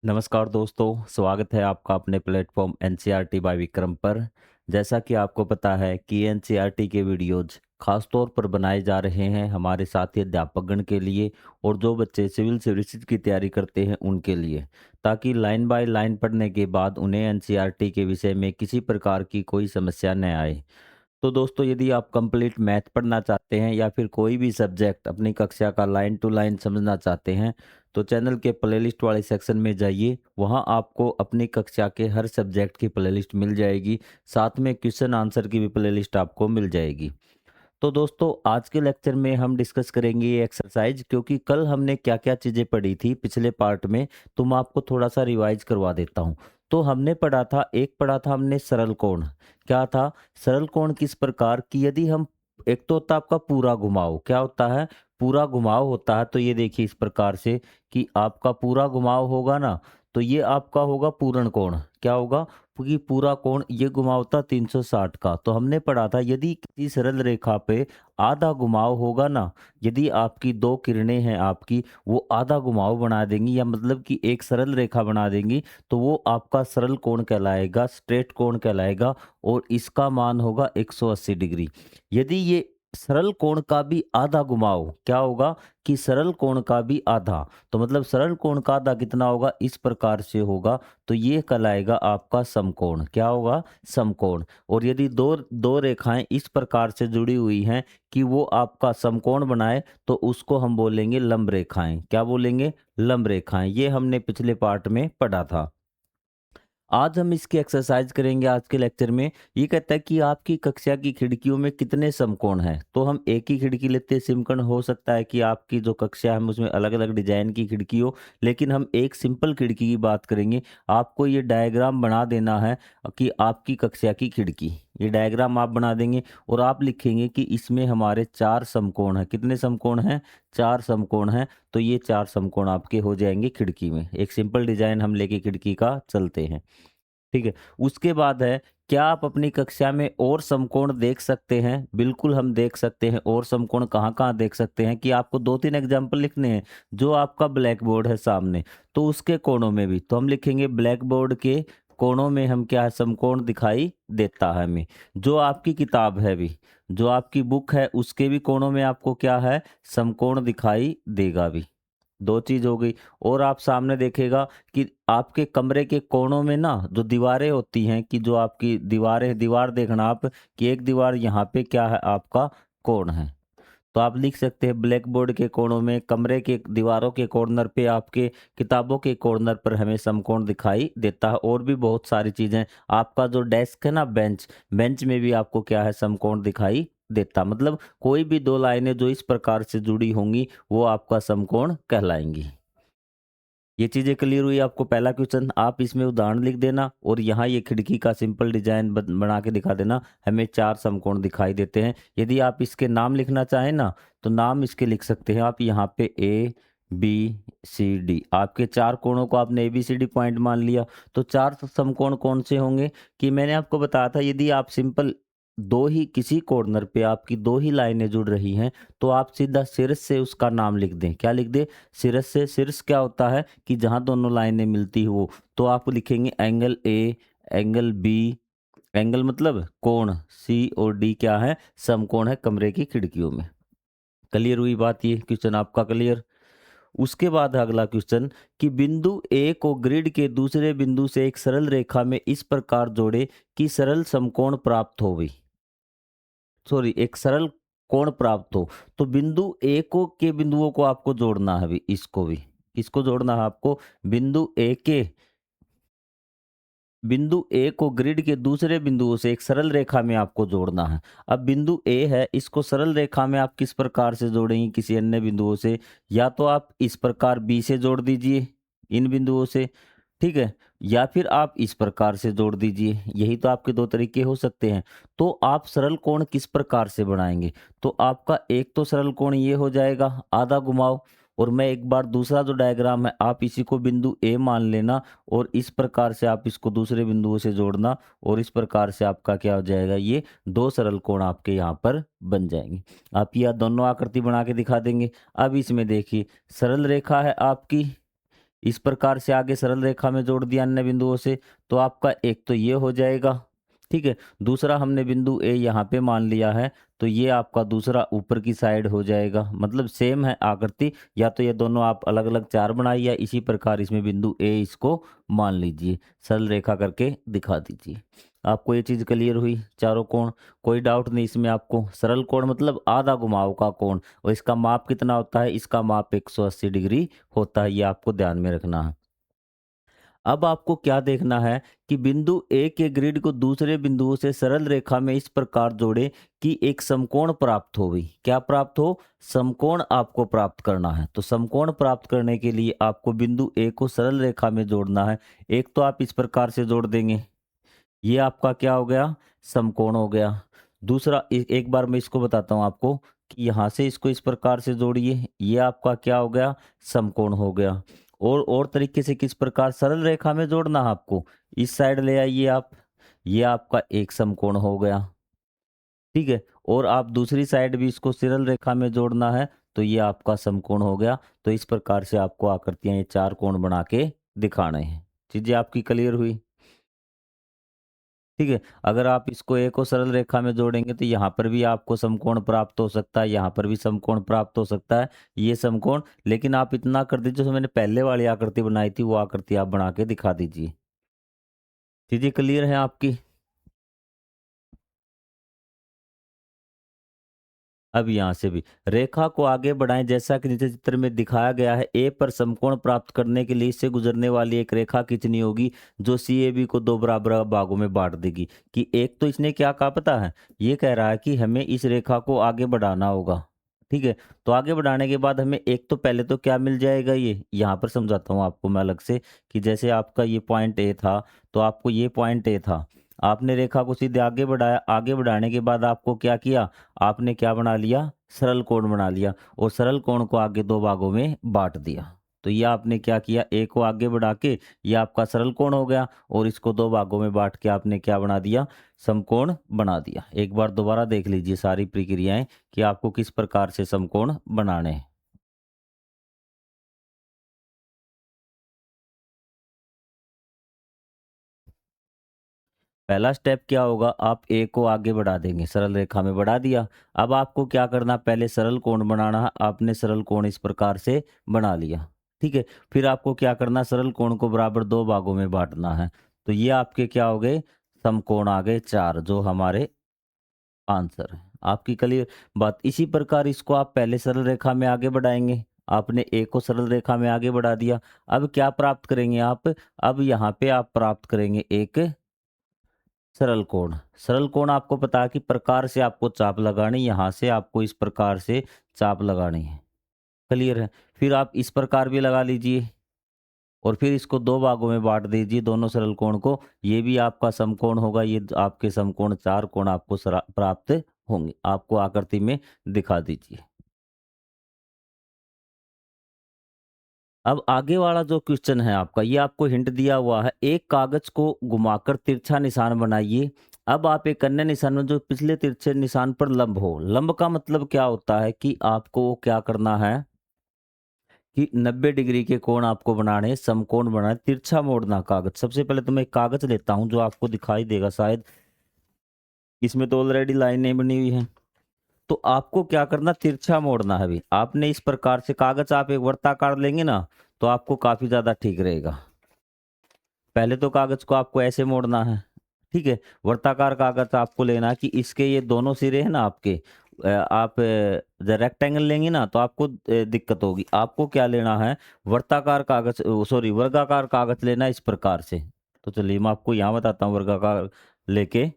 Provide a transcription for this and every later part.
नमस्कार दोस्तों, स्वागत है आपका अपने प्लेटफॉर्म एनसीईआरटी बाय विक्रम पर। जैसा कि आपको पता है कि एनसीईआरटी के वीडियोज़ खास तौर पर बनाए जा रहे हैं हमारे साथी अध्यापकगण के लिए और जो बच्चे सिविल सर्विसेज की तैयारी करते हैं उनके लिए, ताकि लाइन बाय लाइन पढ़ने के बाद उन्हें एनसीईआरटी के विषय में किसी प्रकार की कोई समस्या न आए। तो दोस्तों, यदि आप कंप्लीट मैथ पढ़ना चाहते हैं या फिर कोई भी सब्जेक्ट अपनी कक्षा का लाइन टू लाइन समझना चाहते हैं, तो चैनल के प्लेलिस्ट वाले सेक्शन में जाइए। वहां आपको अपनी कक्षा के हर सब्जेक्ट की प्लेलिस्ट मिल जाएगी। साथ में क्वेश्चन आंसर की भी प्लेलिस्ट आपको मिल जाएगी। तो दोस्तों, आज के लेक्चर में हम डिस्कस करेंगे ये एक्सरसाइज, क्योंकि कल हमने क्या क्या चीज़ें पढ़ी थी पिछले पार्ट में, तो मैं आपको थोड़ा सा रिवाइज करवा देता हूँ। तो हमने पढ़ा था हमने सरल कोण। क्या था? सरल कोण किस प्रकार कि यदि हम, एक तो होता है आपका पूरा घुमाव। क्या होता है? पूरा घुमाव होता है। तो ये देखिए इस प्रकार से कि आपका पूरा घुमाव होगा ना, तो ये आपका होगा पूर्ण कोण। क्या होगा? क्योंकि पूरा कोण ये घुमाव था 360 का। तो हमने पढ़ा था यदि किसी सरल रेखा पे आधा घुमाव होगा ना, यदि आपकी दो किरणें हैं आपकी, वो आधा घुमाव बना देंगी या मतलब कि एक सरल रेखा बना देंगी, तो वो आपका सरल कोण कहलाएगा, स्ट्रेट कोण कहलाएगा और इसका मान होगा 180 डिग्री। यदि ये सरल कोण का भी आधा घुमाव, क्या होगा कि सरल कोण का भी आधा, तो मतलब सरल कोण का आधा कितना होगा? इस प्रकार से होगा। तो ये कहलाएगा आपका समकोण। क्या होगा? समकोण। और यदि दो दो रेखाएं इस प्रकार से जुड़ी हुई हैं कि वो आपका समकोण बनाए, तो उसको हम बोलेंगे लंब रेखाएं। क्या बोलेंगे? लंब रेखाएं। ये हमने पिछले पार्ट में पढ़ा था। आज हम इसकी एक्सरसाइज करेंगे आज के लेक्चर में। ये कहता है कि आपकी कक्षा की खिड़कियों में कितने समकोण हैं। तो हम एक ही खिड़की लेते हैं। समकोण हो सकता है कि आपकी जो कक्षा है उसमें अलग अलग डिजाइन की खिड़की हो, लेकिन हम एक सिंपल खिड़की की बात करेंगे। आपको ये डायग्राम बना देना है कि आपकी कक्षा की खिड़की, ये डायग्राम आप बना देंगे और आप लिखेंगे कि इसमें हमारे चार समकोण हैं। कितने समकोण हैं? चार समकोण हैं। तो ये चार समकोण आपके हो जाएंगे खिड़की में। एक सिंपल डिजाइन हम लेके खिड़की का चलते हैं। ठीक है। उसके बाद है, क्या आप अपनी कक्षा में और समकोण देख सकते हैं? बिल्कुल हम देख सकते हैं। और समकोण कहाँ कहाँ देख सकते हैं कि आपको दो तीन एग्जाम्पल लिखने हैं। जो आपका ब्लैक बोर्ड है सामने, तो उसके कोणों में भी तो हम लिखेंगे ब्लैक बोर्ड के कोणों में हम क्या है, समकोण दिखाई देता है हमें। जो आपकी किताब है भी, जो आपकी बुक है उसके भी कोणों में आपको क्या है, समकोण दिखाई देगा भी। दो चीज हो गई। और आप सामने देखेगा कि आपके कमरे के कोनों में ना जो दीवारें होती हैं, कि जो आपकी दीवारें, दीवार देखना आप कि एक दीवार यहाँ पे क्या है, आपका कोण है। तो आप लिख सकते हैं ब्लैक बोर्ड के कोणों में, कमरे के दीवारों के कॉर्नर पे, आपके किताबों के कॉर्नर पर हमें समकोण दिखाई देता है। और भी बहुत सारी चीजें। आपका जो डेस्क है ना, बेंच, बेंच में भी आपको क्या है, समकोण दिखाई देता। मतलब कोई भी दो लाइनें जो इस प्रकार से जुड़ी होंगी वो आपका समकोण कहलाएंगी। ये चीजें क्लियर हुई आपको? पहला क्वेश्चन आप इसमें उदाहरण लिख देना और यहाँ ये खिड़की का सिंपल डिजाइन बना के दिखा देना। हमें चार समकोण दिखाई देते हैं। यदि आप इसके नाम लिखना चाहें ना, तो नाम इसके लिख सकते हैं आप यहाँ पे ए बी सी डी। आपके चार कोणों को आपने A B C D point मान लिया। तो चार समकोण कौन से होंगे कि मैंने आपको बताया था, यदि आप सिंपल दो ही किसी कॉर्नर पे आपकी दो ही लाइनें जुड़ रही हैं, तो आप सीधा शीर्ष से उसका नाम लिख दें। क्या लिख दें? शीर्ष से। शीर्ष क्या होता है कि जहां दोनों लाइनें मिलती हो, तो आप लिखेंगे angle A, angle B. Angle मतलब कोण। सी और डी क्या है, समकोण है कमरे की खिड़कियों में। क्लियर हुई बात? ये क्वेश्चन आपका क्लियर। उसके बाद अगला क्वेश्चन कि बिंदु ए को ग्रिड के दूसरे बिंदु से एक सरल रेखा में इस प्रकार जोड़े कि सरल समकोण प्राप्त हो गई, सॉरी, एक सरल कोण प्राप्त हो। तो बिंदु ए को के बिंदुओं को आपको जोड़ना है, भी इसको भी, किसको जोड़ना है आपको? बिंदु ए के, बिंदु ए को ग्रिड के दूसरे बिंदुओं से एक सरल रेखा में आपको जोड़ना है। अब बिंदु ए है, इसको सरल रेखा में आप किस प्रकार से जोड़ेंगे किसी अन्य बिंदुओं से? या तो आप इस प्रकार बी से जोड़ दीजिए इन बिंदुओं से, ठीक है, या फिर आप इस प्रकार से जोड़ दीजिए। यही तो आपके दो तरीके हो सकते हैं। तो आप सरल कोण किस प्रकार से बनाएंगे? तो आपका एक तो सरल कोण ये हो जाएगा आधा घुमाव। और मैं एक बार दूसरा जो डायग्राम है, आप इसी को बिंदु ए मान लेना और इस प्रकार से आप इसको दूसरे बिंदुओं से जोड़ना और इस प्रकार से आपका क्या हो जाएगा, ये दो सरल कोण आपके यहाँ पर बन जाएंगे। आप यह दोनों आकृति बना के दिखा देंगे। अब इसमें देखिए सरल रेखा है आपकी, इस प्रकार से आगे सरल रेखा में जोड़ दिया अन्य बिंदुओं से, तो आपका एक तो ये हो जाएगा, ठीक है। दूसरा हमने बिंदु ए यहाँ पे मान लिया है, तो ये आपका दूसरा ऊपर की साइड हो जाएगा, मतलब सेम है आकृति, या तो ये दोनों आप अलग अलग चार बनाइए या इसी प्रकार इसमें बिंदु ए इसको मान लीजिए, सरल रेखा करके दिखा दीजिए। आपको ये चीज़ क्लियर हुई, चारों कोण? कोई डाउट नहीं इसमें आपको? सरल कोण मतलब आधा घुमाव का कोण, और इसका माप कितना होता है? इसका माप 180 डिग्री होता है, ये आपको ध्यान में रखना है। अब आपको क्या देखना है कि बिंदु ए के ग्रिड को दूसरे बिंदुओं से सरल रेखा में इस प्रकार जोड़े कि एक समकोण प्राप्त हो। भी क्या प्राप्त हो? समकोण आपको प्राप्त करना है। तो समकोण प्राप्त करने के लिए आपको बिंदु ए को सरल रेखा में जोड़ना है। एक तो आप इस प्रकार से जोड़ देंगे, ये आपका क्या हो गया? समकोण हो गया। दूसरा एक बार मैं इसको बताता हूँ आपको कि यहाँ से इसको इस प्रकार से जोड़िए, ये आपका क्या हो गया? समकोण हो गया। और तरीके से किस प्रकार सरल रेखा में जोड़ना है आपको? इस साइड ले आइए आप, ये आपका एक समकोण हो गया, ठीक है। और आप दूसरी साइड भी इसको सरल रेखा में जोड़ना है, तो ये आपका समकोण हो गया। तो इस प्रकार से आपको आकृतियां ये चार कोण बना के दिखाने हैं। चीजें आपकी क्लियर हुई? ठीक है। अगर आप इसको ए को सरल रेखा में जोड़ेंगे तो यहाँ पर भी आपको समकोण प्राप्त हो सकता है, यहाँ पर भी समकोण प्राप्त हो सकता है, ये समकोण। लेकिन आप इतना कर दीजिए, जो मैंने पहले वाली आकृति बनाई थी वो आकृति आप बना के दिखा दीजिए। चीजें क्लियर है आपकी? अब यहाँ से भी रेखा को आगे बढ़ाएं, जैसा कि नीचे चित्र में दिखाया गया है। ए पर समकोण प्राप्त करने के लिए इससे गुजरने वाली एक रेखा खींचनी होगी जो सी ए बी को दो बराबर भागों में बांट देगी। कि एक तो इसने क्या कहा पता है? ये कह रहा है कि हमें इस रेखा को आगे बढ़ाना होगा, ठीक है। तो आगे बढ़ाने के बाद हमें एक तो पहले तो क्या मिल जाएगा? ये यहाँ पर समझाता हूँ आपको मैं अलग से, कि जैसे आपका ये पॉइंट ए था, तो आपको ये पॉइंट ए था, आपने रेखा को सीधे आगे बढ़ाया। आगे बढ़ाने के बाद आपको क्या किया? आपने क्या बना लिया? सरल कोण बना लिया, और सरल कोण को आगे दो भागों में बांट दिया। तो ये आपने क्या किया? ए को आगे बढ़ा के ये आपका सरल कोण हो गया, और इसको दो भागों में बांट के आपने क्या बना दिया? समकोण बना दिया। एक बार दोबारा देख लीजिए सारी प्रक्रियाएं कि आपको किस प्रकार से समकोण बनाने हैं। पहला स्टेप क्या होगा? आप ए को आगे बढ़ा देंगे, सरल रेखा में बढ़ा दिया। अब आपको क्या करना? पहले सरल कोण बनाना है। आपने सरल कोण इस प्रकार से बना लिया, ठीक है। फिर आपको क्या करना? सरल कोण को बराबर दो भागों में बांटना है। तो ये आपके क्या हो गए? समकोण आ गए चार, जो हमारे आंसर है। आपकी क्लियर बात? इसी प्रकार इसको आप पहले सरल रेखा में आगे बढ़ाएंगे। आपने ए को सरल रेखा में आगे बढ़ा दिया। अब क्या प्राप्त करेंगे आप? अब यहाँ पे आप प्राप्त करेंगे एक सरल कोण। सरल कोण आपको पता है कि प्रकार से आपको चाप लगानी, यहाँ से आपको इस प्रकार से चाप लगानी है। क्लियर है? फिर आप इस प्रकार भी लगा लीजिए, और फिर इसको दो भागों में बांट दीजिए दोनों सरल कोण को। ये भी आपका समकोण होगा, ये आपके समकोण चार कोण आपको प्राप्त होंगे। आपको आकृति में दिखा दीजिए। अब आगे वाला जो क्वेश्चन है आपका, ये आपको हिंट दिया हुआ है। एक कागज को घुमाकर तिरछा निशान बनाइए। अब आप एक अन्य निशान में जो पिछले तिरछे निशान पर लंब हो। लंब का मतलब क्या होता है कि आपको क्या करना है कि 90 डिग्री के कोण आपको बनाने हैं, समकोण बनाना है, तिरछा मोड़ना कागज। सबसे पहले तो मैं एक कागज लेता हूं जो आपको दिखाई देगा शायद, इसमें तो ऑलरेडी लाइनें बनी हुई हैं। तो आपको क्या करना? तिरछा मोड़ना है। भी आपने इस प्रकार से कागज आप एक वर्ताकार लेंगे ना, तो आपको काफी ज्यादा ठीक रहेगा। पहले तो कागज को आपको ऐसे मोड़ना है, ठीक है। वर्ताकार कागज आपको लेना है कि इसके ये दोनों सिरे हैं ना आपके, आप रेक्टेंगल लेंगे ना तो आपको दिक्कत होगी। आपको क्या लेना है? वर्ताकार कागज, सॉरी वर्गाकार कागज लेना है इस प्रकार से। तो चलिए मैं आपको यहाँ बताता हूँ। वर्गाकार लेके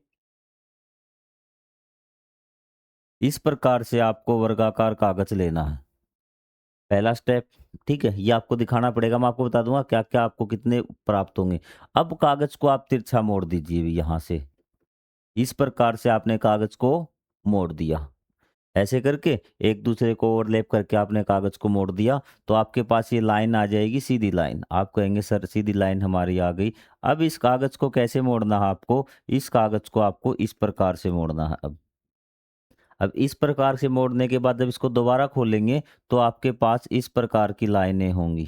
इस प्रकार से आपको वर्गाकार कागज लेना है, पहला स्टेप, ठीक है। ये आपको दिखाना पड़ेगा, मैं आपको बता दूंगा क्या क्या आपको कितने प्राप्त होंगे। अब कागज को आप तिरछा मोड़ दीजिए यहाँ से, इस प्रकार से आपने कागज को मोड़ दिया। ऐसे करके एक दूसरे को ओवरलैप करके आपने कागज को मोड़ दिया, तो आपके पास ये लाइन आ जाएगी, सीधी लाइन। आप कहेंगे सर सीधी लाइन हमारी आ गई। अब इस कागज को कैसे मोड़ना है आपको? इस कागज को आपको इस प्रकार से मोड़ना है। अब इस प्रकार से मोड़ने के बाद जब इसको दोबारा खोलेंगे तो आपके पास इस प्रकार की लाइनें होंगी।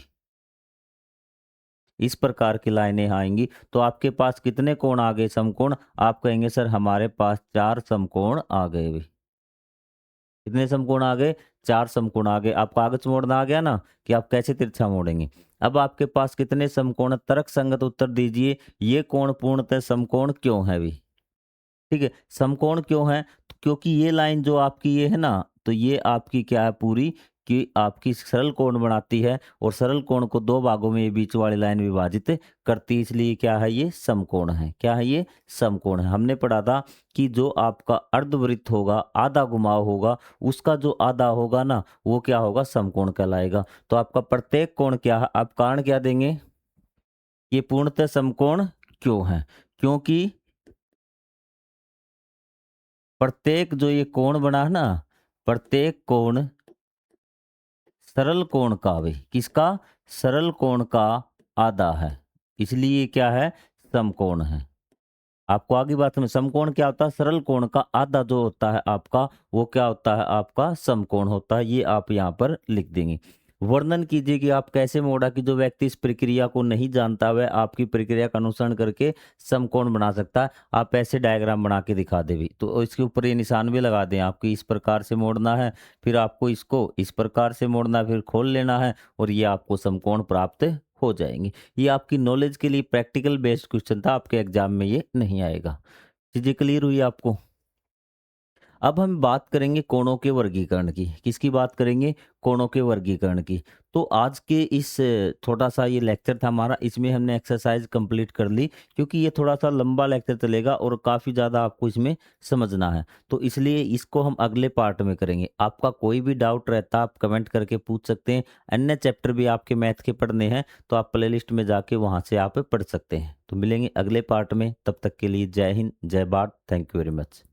इस प्रकार की लाइनें आएंगी तो आपके पास कितने कोण आ गए समकोण? आप कहेंगे सर हमारे पास 4 समकोण आ गए भी। कितने समकोण आ गए? 4 समकोण आ गए। आपको कागज मोड़ना आ गया ना कि आप कैसे तिरछा मोड़ेंगे। अब आपके पास कितने समकोण? तर्क संगत उत्तर दीजिए, ये कोण पूर्णतः समकोण क्यों है भी? ठीक है, समकोण क्यों है? तो क्योंकि ये लाइन जो आपकी ये है ना, तो ये आपकी क्या है पूरी कि आपकी सरल कोण बनाती है और सरल कोण को 2 भागों में ये बीच वाली लाइन विभाजित करती है, इसलिए क्या है ये समकोण है। क्या है ये? समकोण है। हमने पढ़ा था कि जो आपका अर्धवृत्त होगा, आधा घुमाव होगा, उसका जो आधा होगा ना, वो क्या होगा? समकोण कहलाएगा। तो आपका प्रत्येक कोण क्या है? आप कारण क्या देंगे? ये पूर्णतः समकोण क्यों है? क्योंकि प्रत्येक जो ये कोण बना है ना, प्रत्येक कोण सरल कोण का भी किसका? सरल कोण का आधा है, इसलिए क्या है? समकोण है। आपको आगे बात में समकोण क्या होता है? सरल कोण का आधा जो होता है आपका, वो क्या होता है? आपका समकोण होता है। ये आप यहाँ पर लिख देंगे। वर्णन कीजिए कि आप कैसे मोड़ा कि जो व्यक्ति इस प्रक्रिया को नहीं जानता वह आपकी प्रक्रिया का अनुसरण करके समकोण बना सकता है। आप ऐसे डायग्राम बना के दिखा दे भी, तो इसके ऊपर ये निशान भी लगा दें आपको, इस प्रकार से मोड़ना है, फिर आपको इसको इस प्रकार से मोड़ना है, फिर खोल लेना है और ये आपको समकोण प्राप्त हो जाएंगे। ये आपकी नॉलेज के लिए प्रैक्टिकल बेस्ड क्वेश्चन था, आपके एग्जाम में ये नहीं आएगा। चीजें क्लियर हुई आपको? अब हम बात करेंगे कोणों के वर्गीकरण की। किसकी बात करेंगे? कोणों के वर्गीकरण की। तो आज के इस थोड़ा सा ये लेक्चर था हमारा, इसमें हमने एक्सरसाइज कंप्लीट कर ली, क्योंकि ये थोड़ा सा लंबा लेक्चर चलेगा और काफ़ी ज़्यादा आपको इसमें समझना है, तो इसलिए इसको हम अगले पार्ट में करेंगे। आपका कोई भी डाउट रहता आप कमेंट करके पूछ सकते हैं। अन्य चैप्टर भी आपके मैथ के पढ़ने हैं तो आप प्लेलिस्ट में जाके वहाँ से आप पढ़ सकते हैं। तो मिलेंगे अगले पार्ट में, तब तक के लिए जय हिंद, जय Bharat, thank you very much.